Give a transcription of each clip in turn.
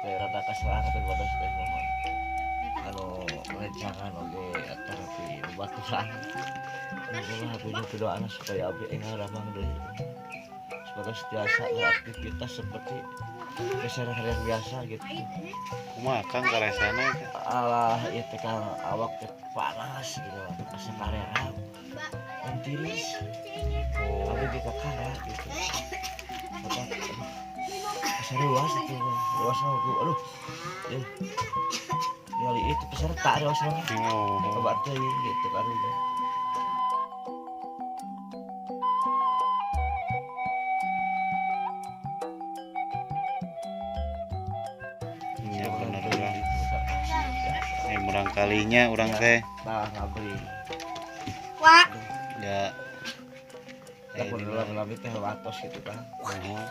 teh rada kasarang teh badas teh momen anu rencangan oge terapi bebaturan inilah punya doa supaya abdi enggak ramang deui supaya setiasa beraktivitas seperti keseharian biasa gitu. Kumaha Kang karesana teh? Alah ieu teh Kang awak teh panas gitu asa kareang tiris abdi di kakara gitu apa asa ruas itu ruas aku aduh kali itu peserta ruas mah coba teh gitu karunya. Iya bener urang. Murang kalinya urang teh. Nah ngabri Wah, Ya. ya kurang lebih teh watos gitu kan. Oh.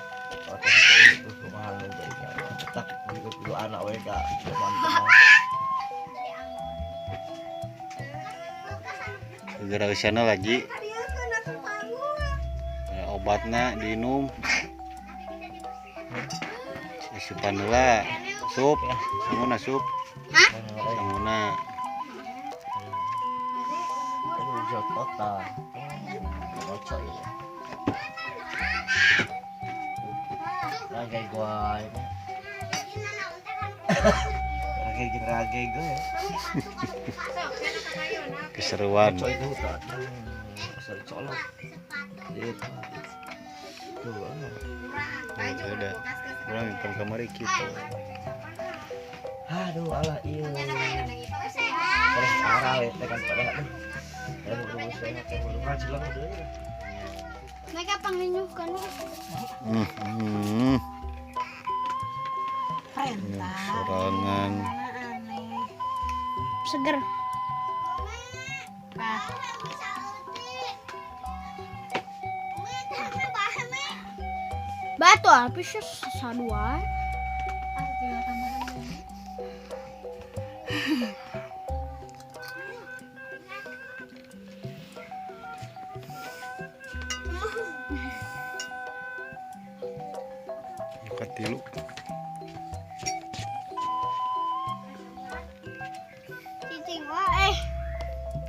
Watos itu kumaha jadi kan cetak gitu anak we ka teman-teman. Segera usana lagi. Ya, obatna diinum. Asupan heula. Sup, samuna sup. Samuna. Aduh jauh total. Bocor ya. Ragai gua ini. Ragai jeung ragai gua ya. Keseruan. Bocor itu kan. Asal colok. Gitu. Tuh. Udah. Urang ingkang kamari kitu. Aduh alah ieu. Terus arah we teh kan pada aduh. Ya urus saya teh urang cilang deui. mereka panginyuhkan Sorangan. seger. Batu habis sadua. Katilu. Cicing wah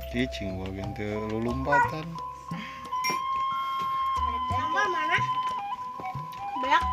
Cicing bagian teh lulumpatan. Sambal mana? Berak.